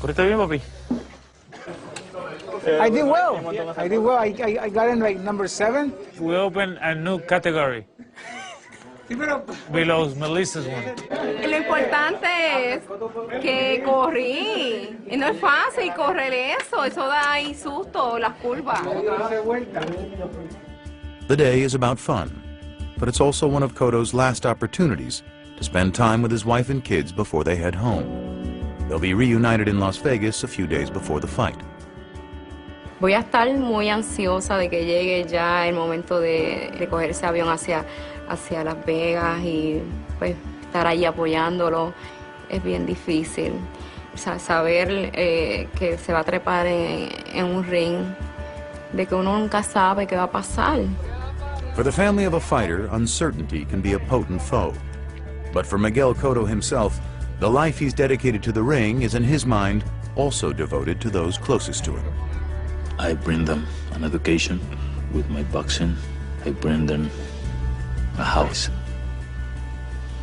¿Fuiste bien, papi? I did well. I did well. I got in like number 7. We opened a new category below Melissa's one. Lo importante es que corrí. Y no es fácil correr eso. Eso da ahí susto, las curvas. The day is about fun, but it's also one of Cotto's last opportunities to spend time with his wife and kids before they head home. They'll be reunited in Las Vegas a few days before the fight. Voy a estar muy ansiosa de que llegue ya el momento de coger ese avión hacia Las Vegas y pues estar ahí apoyándolo. Es bien difícil. Saber que se va a trepar en un ring, de que uno nunca sabe qué va a pasar. For the family of a fighter, uncertainty can be a potent foe. But for Miguel Cotto himself, the life he's dedicated to the ring is in his mind also devoted to those closest to him. I bring them an education with my boxing. I bring them a house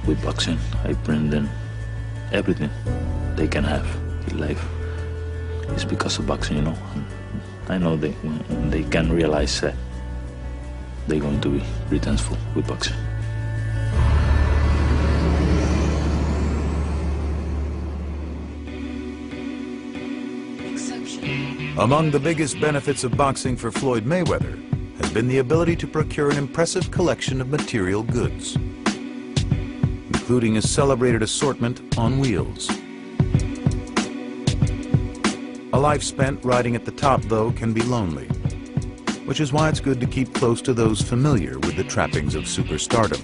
with boxing. I bring them everything they can have in life. It's because of boxing, you know. And I know when they can realize that they're going to be very thankful with boxing. Among the biggest benefits of boxing for Floyd Mayweather has been the ability to procure an impressive collection of material goods, including a celebrated assortment on wheels. A life spent riding at the top, though, can be lonely, which is why it's good to keep close to those familiar with the trappings of superstardom.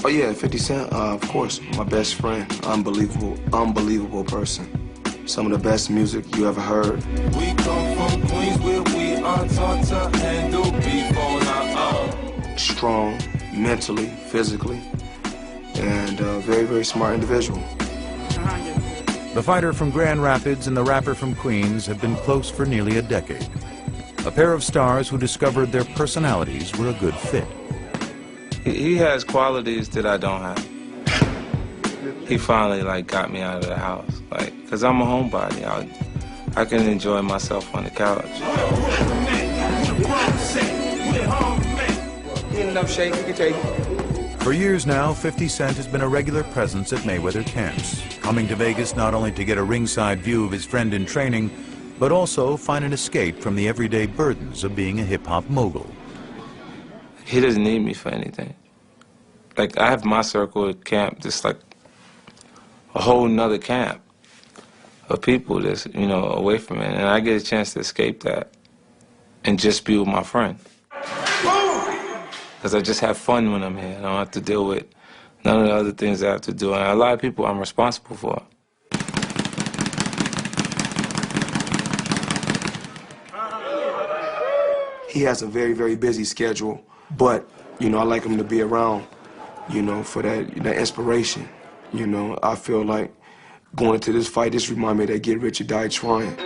Oh yeah, 50 Cent, of course, my best friend, unbelievable person. Some of the best music you ever heard. We come from Queens where we are taught to handle beef on our own. Strong, mentally, physically, and a very, very smart individual. The fighter from Grand Rapids and the rapper from Queens have been close for nearly a decade. A pair of stars who discovered their personalities were a good fit. He has qualities that I don't have. He finally got me out of the house, cause I'm a homebody. I can enjoy myself on the couch. Enough shake, you can take it. For years now, 50 Cent has been a regular presence at Mayweather camps, coming to Vegas not only to get a ringside view of his friend in training, but also find an escape from the everyday burdens of being a hip-hop mogul. He doesn't need me for anything. I have my circle at camp, just a whole nother camp of people that's, away from it. And I get a chance to escape that and just be with my friend. Because I just have fun when I'm here. I don't have to deal with none of the other things I have to do. And a lot of people I'm responsible for. He has a very, very busy schedule, but, I like him to be around, for that inspiration. I feel like going into this fight, this reminds me of that Get Rich or Die Trying.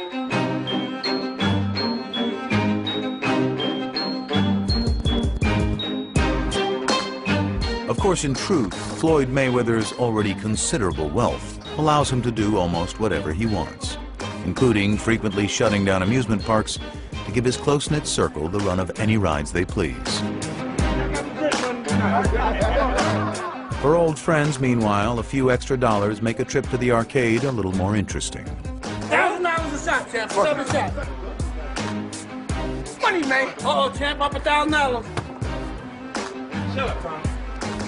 Of course, in truth, Floyd Mayweather's already considerable wealth allows him to do almost whatever he wants, including frequently shutting down amusement parks to give his close-knit circle the run of any rides they please. For old friends, meanwhile, a few extra dollars make a trip to the arcade a little more interesting. $1,000 a shot, champ. 7 shots. Money, man. Uh-oh, champ, up $1,000. Shut up, Tom.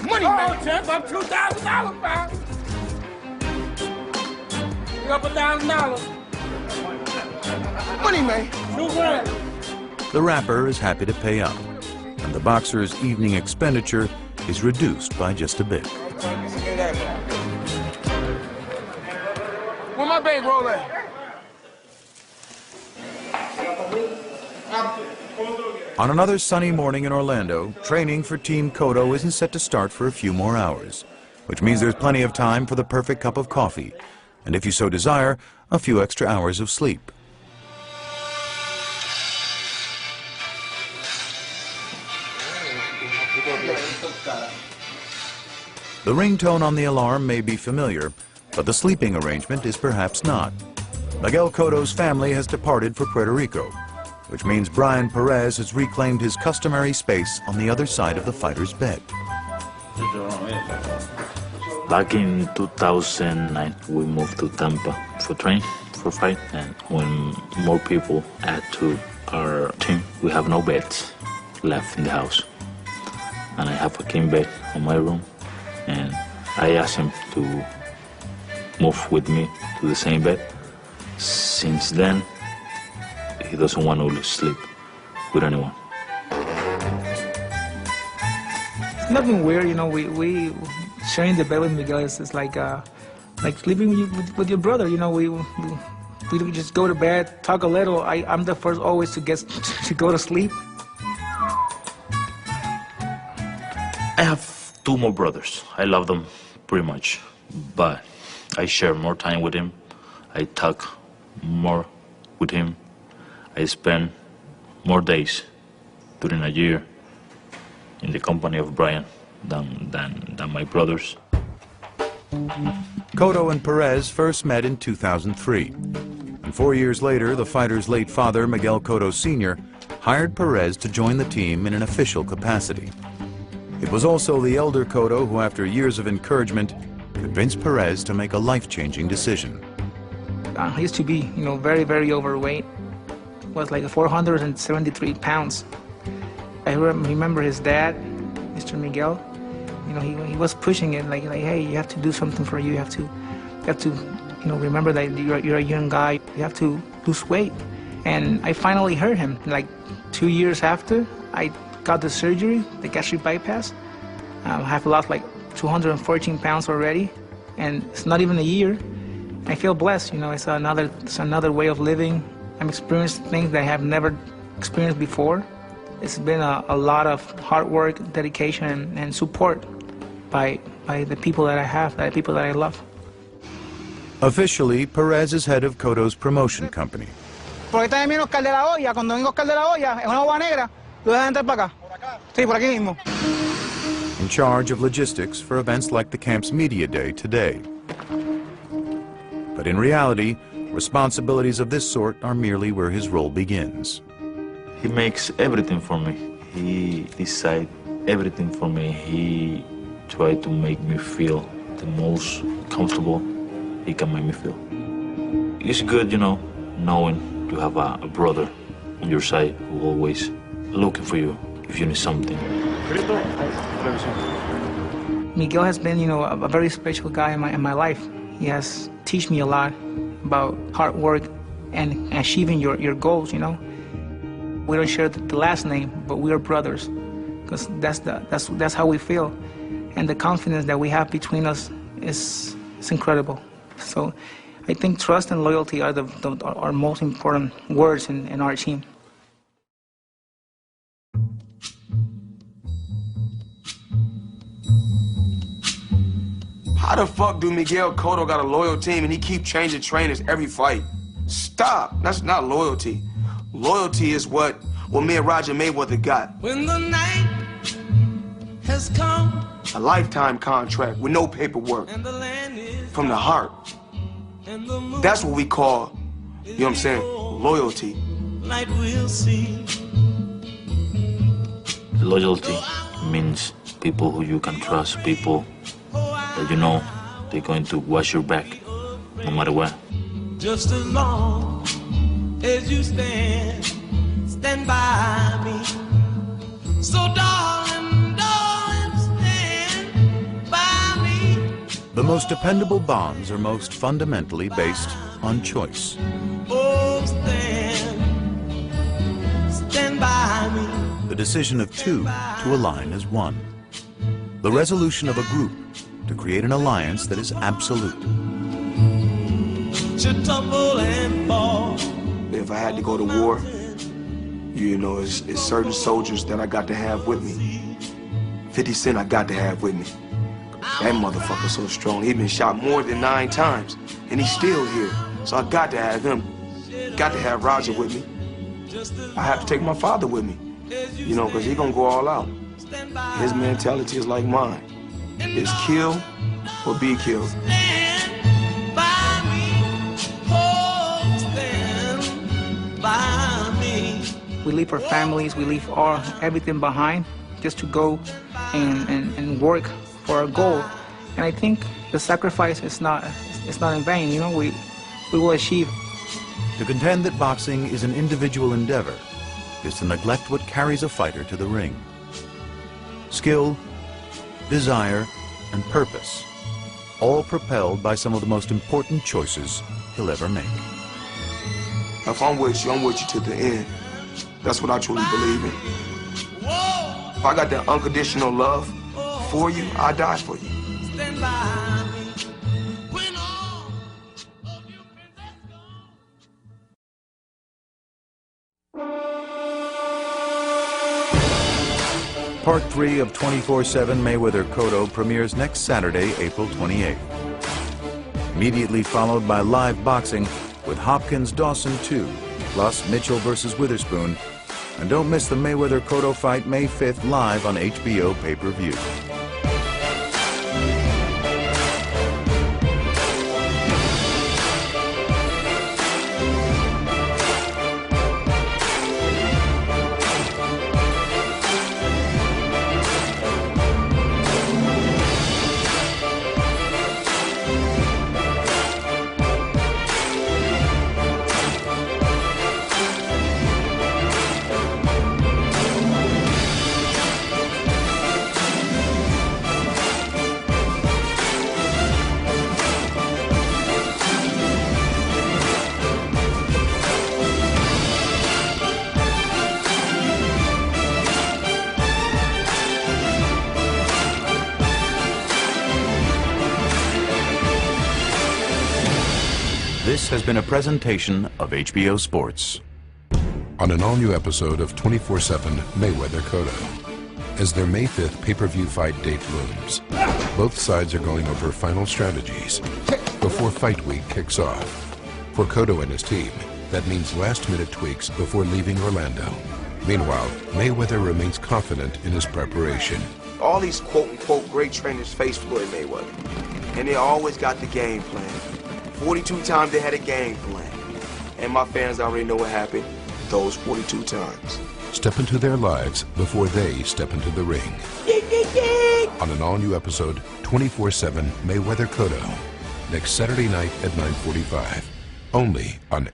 Money, man. Champ, up $2,000, man. You up $1,000. Money, man. $2,000. The rapper is happy to pay up, and the boxer's evening expenditure is reduced by just a bit. Where my bankroll at? On another sunny morning in Orlando, training for Team Cotto isn't set to start for a few more hours, which means there's plenty of time for the perfect cup of coffee, and if you so desire, a few extra hours of sleep. The ringtone on the alarm may be familiar, But the sleeping arrangement is perhaps not. Miguel Cotto's family has departed for Puerto Rico, which means Brian Perez has reclaimed his customary space on the other side of the fighter's bed. Back in 2009, we moved to Tampa for training, for fight, and when more people add to our team, we have no beds left in the house. And I have a king bed in my room, and I asked him to move with me to the same bed. Since then, he doesn't want to sleep with anyone. It's nothing weird, you know. We sharing the bed with Miguel is like sleeping with your brother. You know, we just go to bed, talk a little. I'm the first always to go to sleep. I have 2 more brothers. I love them pretty much, but I share more time with him. I talk more with him. I spend more days during a year in the company of Brian than my brothers. Cotto and Perez first met in 2003. And 4 years later, the fighter's late father, Miguel Cotto Sr., hired Perez to join the team in an official capacity. It was also the elder Cotto who, after years of encouragement, convinced Perez to make a life-changing decision. I used to be, you know, very, very overweight. Was like 473 pounds. I remember his dad, Mr. Miguel. You know, he was pushing it like, hey, you have to do something for you. You have to, you know, remember that you're a young guy. You have to lose weight. And I finally heard him. Like 2 years after, I got the surgery, the gastric bypass. I have lost like 214 pounds already, and it's not even a year. I feel blessed, you know. It's another way of living. I'm experiencing things that I have never experienced before. It's been a lot of hard work, dedication, and support by the people that I have, the people that I love. Officially, Perez is head of Cotto's promotion company. Por ahí también viene Oscar de la Hoya. Cuando venga Oscar de la Hoya, es una boba negra, lo dejan entrar para acá. Sí, por aquí mismo. In charge of logistics for events like the camp's media day today. But in reality, responsibilities of this sort are merely where his role begins. He makes everything for me. He decides everything for me. He tried to make me feel the most comfortable he can make me feel. It's good, you know, knowing you have a brother on your side who always looking for you if you need something. Miguel has been, you know, a very special guy in my life. He has taught me a lot about hard work and achieving your goals, you know. We don't share the last name, but we are brothers, because that's how we feel, and the confidence that we have between us is incredible. So I think trust and loyalty are our most important words in our team. How the fuck do Miguel Cotto got a loyal team and he keep changing trainers every fight? Stop. That's not loyalty. Loyalty is what me and Roger Mayweather got. When the night has come, a lifetime contract with no paperwork. and the land is From the heart. and the moon That's what we call, you know what I'm saying, loyalty. light we'll see. Loyalty means people who you can trust, people that you know they're going to watch your back no matter what. Just as long as you stand by me. So darling, stand by me. The most dependable bonds are most fundamentally based on choice. Oh, stand by me. The decision of two to align as one. The resolution of a group to create an alliance that is absolute. Should tumble and fall. If I had to go to war, you know, it's certain soldiers that I got to have with me. 50 Cent I got to have with me. That motherfucker's so strong. He's been shot more than 9 times, and he's still here. So I got to have him. Got to have Roger with me. I have to take my father with me, you know, because he's going to go all out. His mentality is like mine. It's kill or be killed. Stand We leave our families, we leave everything behind just to go and work for our goal. And I think the sacrifice is not in vain. You know, we will achieve. To contend that boxing is an individual endeavor is to neglect what carries a fighter to the ring. Skill, desire, and purpose, all propelled by some of the most important choices he'll ever make. If I'm with you to the end. That's what I truly believe in. If I got that unconditional love for you, I die for you. Part 3 of 24/7 Mayweather-Cotto premieres next Saturday, April 28th. Immediately followed by live boxing with Hopkins-Dawson 2, plus Mitchell versus Witherspoon. And don't miss the Mayweather-Cotto fight May 5th live on HBO pay-per-view. This has been a presentation of HBO Sports. On an all-new episode of 24/7 Mayweather-Cotto, as their May 5th pay-per-view fight date looms, both sides are going over final strategies before fight week kicks off. For Cotto and his team, that means last-minute tweaks before leaving Orlando. Meanwhile, Mayweather remains confident in his preparation. All these quote-unquote great trainers face Floyd Mayweather, and they always got the game plan. 42 times they had a game plan. And my fans already know what happened those 42 times. Step into their lives before they step into the ring. On an all-new episode, 24/7 Mayweather-Cotto, next Saturday night at 9:45, only on